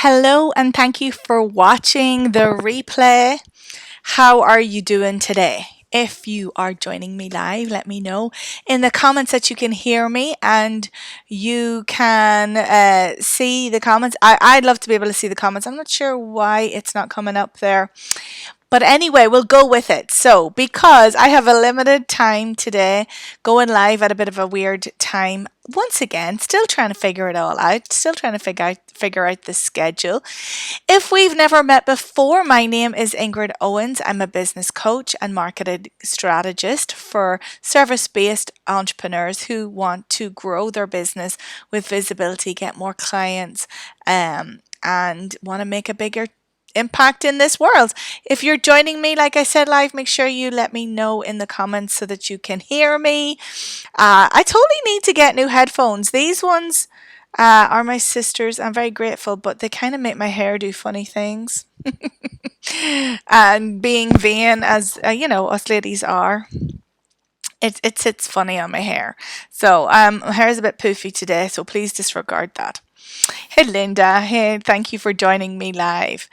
Hello, and thank you for watching the replay. How are you doing today? If you are joining me live, let me know in the comments that you can hear me and you can see the comments. I'd love to be able to see the comments. I'm not sure why it's not coming up there. But anyway, we'll go with it. So, because I have a limited time today, going live at a bit of a weird time, once again, still trying to figure it all out, still trying to figure out the schedule. If we've never met before, my name is Ingrid Owens. I'm a business coach and marketing strategist for service-based entrepreneurs who want to grow their business with visibility, get more clients, and want to make a bigger impact in this world. If you're joining me, like I said, live, make sure you let me know in the comments so that you can hear me. I totally need to get new headphones. These ones are my sister's. I'm very grateful, but they kind of make my hair do funny things. And being vain, as us ladies are, it sits funny on my hair. So my hair is a bit poofy today, so please disregard that. Hey Linda, hey, thank you for joining me live.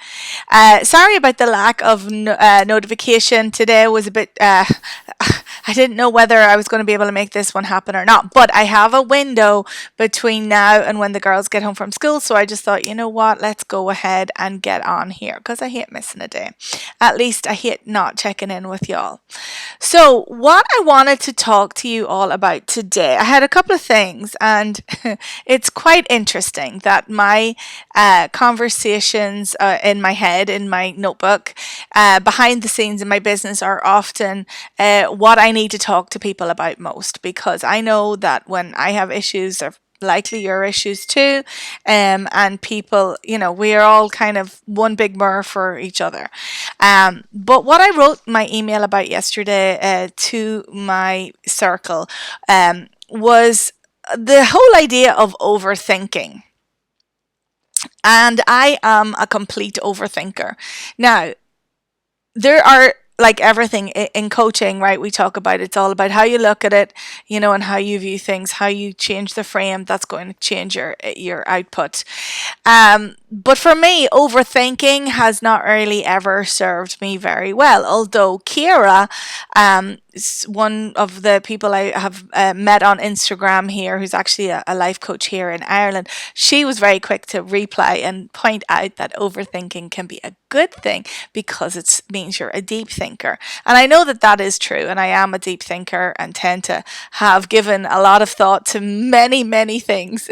Sorry about the lack of notification today. Was a bit, I didn't know whether I was going to be able to make this one happen or not, but I have a window between now and when the girls get home from school, so I just thought, you know what, let's go ahead and get on here, because I hate missing a day. At least I hate not checking in with y'all. So what I wanted to talk to you all about today, I had a couple of things, and it's quite interesting that my conversations in my head, in my notebook, behind the scenes in my business are often what I need to talk to people about most, because I know that when I have issues, or likely your issues too, and people, we are all kind of one big mirror for each other. But what I wrote my email about yesterday to my circle was the whole idea of overthinking. And I am a complete overthinker. Now, there are, like everything in coaching, right? We talk about it's all about how you look at it, and how you view things, how you change the frame. That's going to change your output. But for me, overthinking has not really ever served me very well. Although Kira, one of the people I have met on Instagram here, who's actually a life coach here in Ireland, she was very quick to reply and point out that overthinking can be a good thing because it means you're a deep thinker. And I know that that is true, and I am a deep thinker and tend to have given a lot of thought to many, many things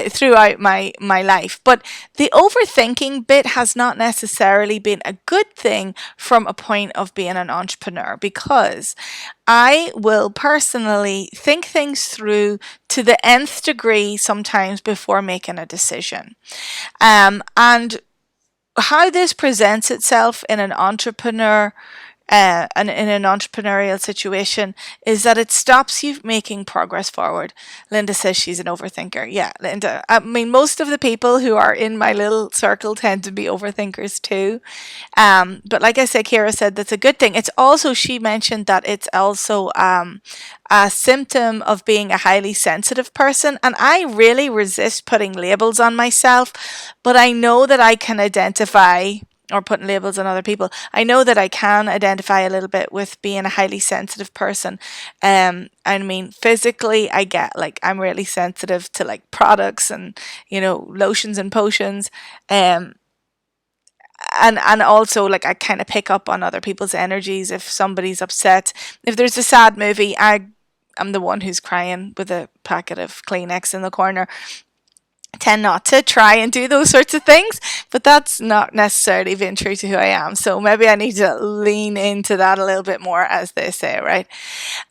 throughout my life. But the overthinking bit has not necessarily been a good thing from a point of being an entrepreneur, because I will personally think things through to the nth degree sometimes before making a decision. And how this presents itself in an entrepreneur and in an entrepreneurial situation is that it stops you making progress forward. Linda says she's an overthinker. Yeah, Linda. I mean, most of the people who are in my little circle tend to be overthinkers too. But like I said, Kira said that's a good thing. It's also, she mentioned that it's also a symptom of being a highly sensitive person. And I really resist putting labels on myself, but I know that I can identify, or putting labels on other people. I know that I can identify a little bit with being a highly sensitive person. I mean, physically, I get, like, I'm really sensitive to, like, products and, lotions and potions. And also, like, I kind of pick up on other people's energies. If somebody's upset, if there's a sad movie, I'm the one who's crying with a packet of Kleenex in the corner. Tend not to try and do those sorts of things, but that's not necessarily been true to who I am. So maybe I need to lean into that a little bit more, as they say, right?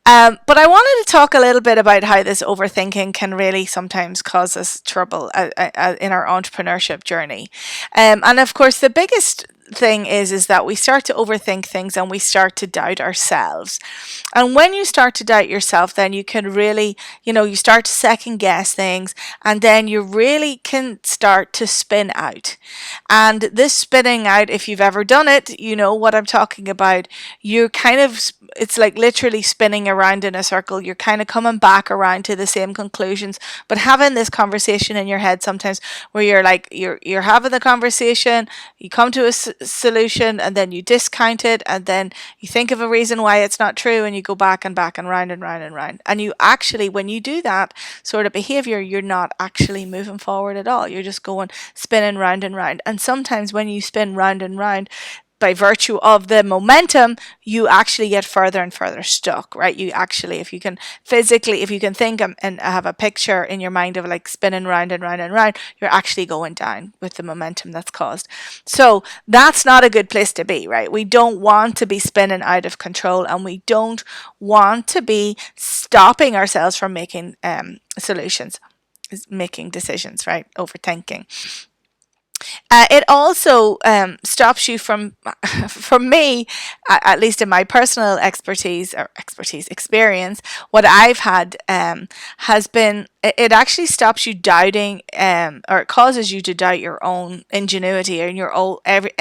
But I wanted to talk a little bit about how this overthinking can really sometimes cause us trouble in our entrepreneurship journey. And of course, the biggest thing is that we start to overthink things and we start to doubt ourselves. And when you start to doubt yourself, then you can really, you start to second guess things, and then you really can start to spin out. And this spinning out, if you've ever done it, you know what I'm talking about. You're kind of, it's like literally spinning around in a circle. You're kind of coming back around to the same conclusions, but having this conversation in your head sometimes where you're like, you're having the conversation, you come to a solution, and then you discount it, and then you think of a reason why it's not true, and you go back and round and round and round. And you actually, when you do that sort of behavior, you're not actually moving forward at all. You're just going spinning round and round. And sometimes when you spin round and round, by virtue of the momentum, you actually get further and further stuck, right? You actually, if you can physically, if you can think and have a picture in your mind of like spinning round and round and round, you're actually going down with the momentum that's caused. So that's not a good place to be, right? We don't want to be spinning out of control, and we don't want to be stopping ourselves from making solutions, making decisions, right? Overthinking. It also stops you from, for me, at least in my personal experience, what I've had has been, it actually stops you doubting, or it causes you to doubt your own ingenuity and your own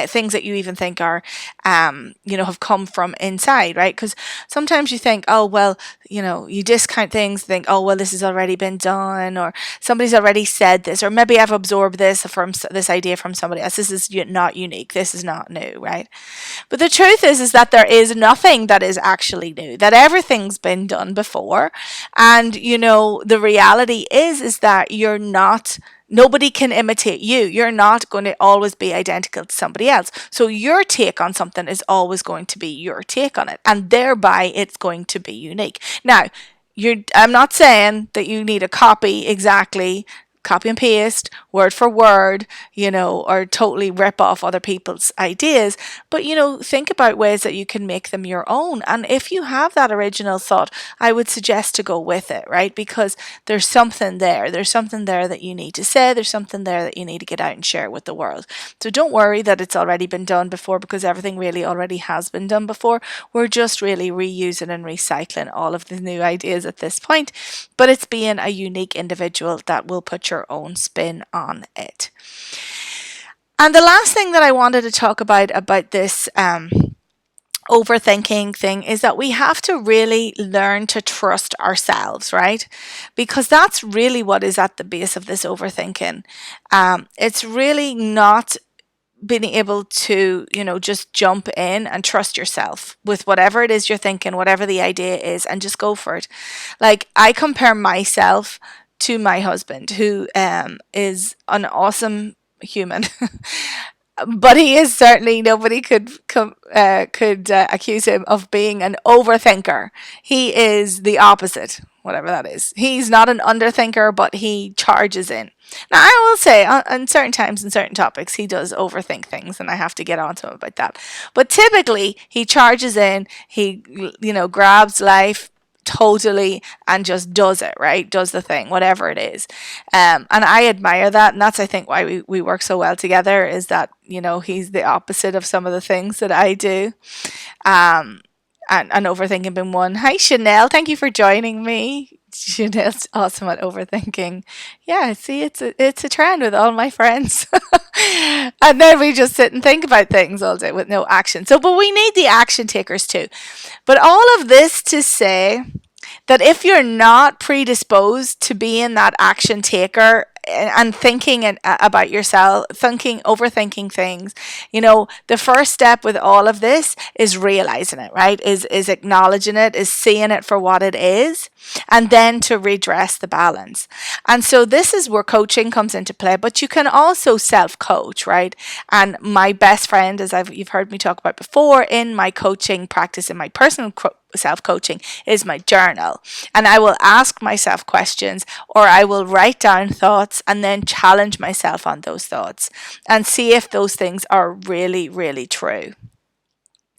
things that you even think are, have come from inside, right? Because sometimes you think, oh, well, you discount things, think, oh, well, this has already been done, or somebody's already said this, or maybe I've absorbed this from this idea from somebody else. This is not unique. This is not new, right? But the truth is that there is nothing that is actually new, that everything's been done before. And, the reality is that you're not, nobody can imitate you. You're not going to always be identical to somebody else. So your take on something is always going to be your take on it. And thereby it's going to be unique. Now, I'm not saying that you need a copy exactly, copy and paste, word for word, or totally rip off other people's ideas. But, think about ways that you can make them your own. And if you have that original thought, I would suggest to go with it, right? Because there's something there. There's something there that you need to say. There's something there that you need to get out and share with the world. So don't worry that it's already been done before, because everything really already has been done before. We're just really reusing and recycling all of the new ideas at this point. But it's being a unique individual that will put your own spin on it. And the last thing that I wanted to talk about this overthinking thing is that we have to really learn to trust ourselves, right? Because that's really what is at the base of this overthinking. It's really not being able to, just jump in and trust yourself with whatever it is you're thinking, whatever the idea is, and just go for it. Like, I compare myself to my husband, who is an awesome human. But he is certainly, nobody could accuse him of being an overthinker. He is the opposite, whatever that is. He's not an underthinker, but he charges in. Now, I will say, on certain times and certain topics, he does overthink things, and I have to get on to him about that. But typically, he charges in, he, grabs life totally and just does it, right? Does the thing, whatever it is. And I admire that. And that's, I think, why we work so well together, is that, he's the opposite of some of the things that I do. And overthinking being one. Hi, Chanel. Thank you for joining me. Chanel's awesome at overthinking. Yeah, see, it's a trend with all my friends. And then we just sit and think about things all day with no action. So, but we need the action takers too. But all of this to say that if you're not predisposed to being that action taker and thinking about yourself, overthinking things, the first step with all of this is realizing it, right? Is acknowledging it, is seeing it for what it is, and then to redress the balance. And so this is where coaching comes into play, but you can also self-coach, right? And my best friend, as you've heard me talk about before, in my coaching practice, in my personal self-coaching, is my journal. And I will ask myself questions, or I will write down thoughts and then challenge myself on those thoughts and see if those things are really, really true.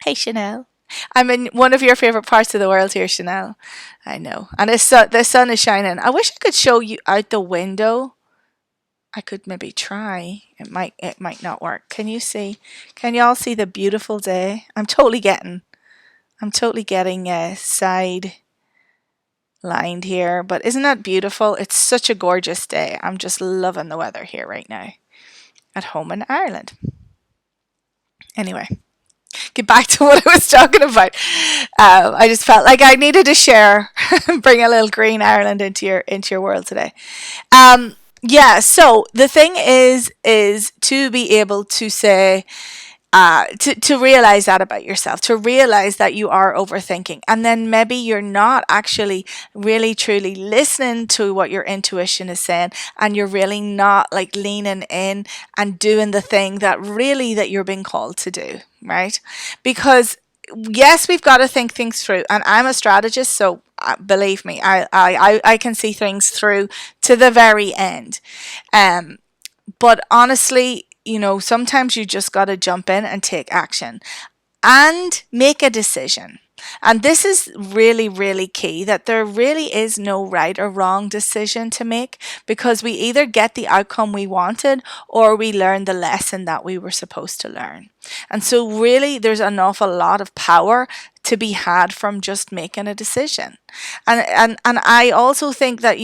Hey, Chanel. I'm in one of your favorite parts of the world here, Chanel. I know. And the sun is shining. I wish I could show you out the window. I could maybe try. It might not work. Can you see? Can y'all see the beautiful day? I'm totally getting a side lined here, but isn't that beautiful? It's such a gorgeous day. I'm just loving the weather here right now at home in Ireland. Anyway, get back to what I was talking about. I just felt like I needed to share, bring a little green Ireland into your world today. Yeah. So the thing is to be able to say, to realize that about yourself, to realize that you are overthinking. And then maybe you're not actually really truly listening to what your intuition is saying, and you're really not like leaning in and doing the thing that you're being called to do, right? Because yes, we've got to think things through. And I'm a strategist, so believe me, I can see things through to the very end. Um, but honestly, sometimes you just got to jump in and take action and make a decision. And this is really, really key, that there really is no right or wrong decision to make, because we either get the outcome we wanted or we learn the lesson that we were supposed to learn. And so, really, there's an awful lot of power to be had from just making a decision. And I also think that,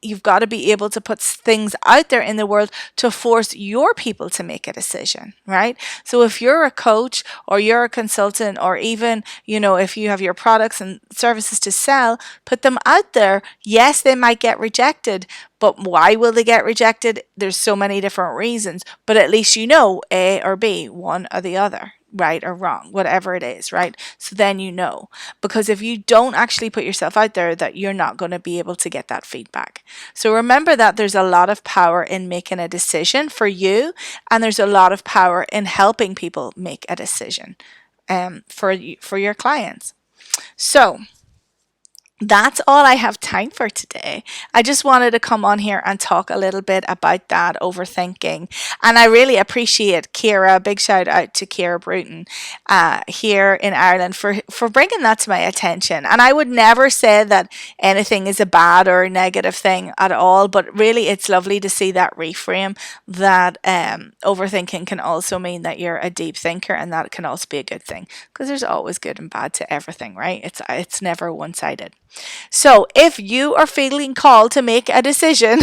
you've got to be able to put things out there in the world to force your people to make a decision, right? So if you're a coach or you're a consultant, or even, if you have your products and services to sell, put them out there. Yes, they might get rejected, but why will they get rejected? There's so many different reasons, but at least A or B, one or the other, right or wrong, whatever it is, right? So then because if you don't actually put yourself out there, that you're not going to be able to get that feedback. So remember that there's a lot of power in making a decision for you, and there's a lot of power in helping people make a decision for your clients. So that's all I have time for today. I just wanted to come on here and talk a little bit about that overthinking. And I really appreciate Kira. Big shout out to Kira Bruton here in Ireland for bringing that to my attention. And I would never say that anything is a bad or a negative thing at all, but really it's lovely to see that reframe, that overthinking can also mean that you're a deep thinker, and that can also be a good thing, because there's always good and bad to everything, right? It's never one-sided. So, if you are feeling called to make a decision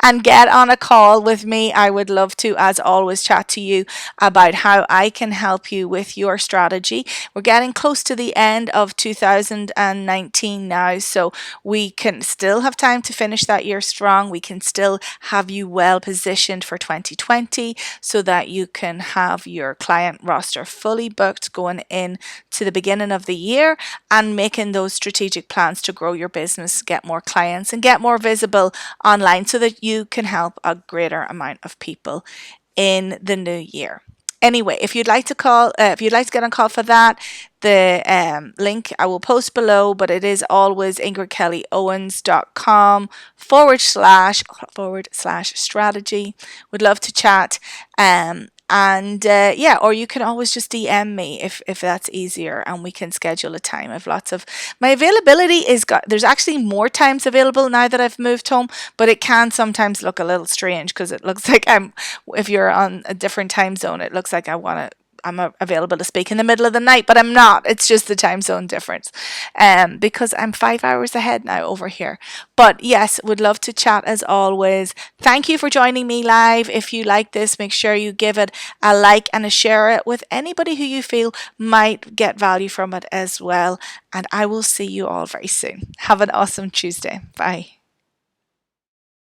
and get on a call with me, I would love to, as always, chat to you about how I can help you with your strategy. We're getting close to the end of 2019 now, so we can still have time to finish that year strong. We can still have you well positioned for 2020, so that you can have your client roster fully booked going in to the beginning of the year, and making those strategic plans to grow your business, get more clients, and get more visible online, so that you can help a greater amount of people in the new year. Anyway, if you'd like to get on call for that, the link I will post below, but it is always ingridkellyowens.com/forward/forward/slash strategy. Would love to chat. And yeah, or you can always just DM me if that's easier, and we can schedule a time. I've lots of my availability there's actually more times available now that I've moved home, but it can sometimes look a little strange, because it looks like if you're on a different time zone, it looks like I'm available to speak in the middle of the night, but I'm not. It's just the time zone difference, because I'm 5 hours ahead now over here. But yes, would love to chat as always. Thank you for joining me live. If you like this, make sure you give it a like and a share it with anybody who you feel might get value from it as well. And I will see you all very soon. Have an awesome Tuesday. Bye.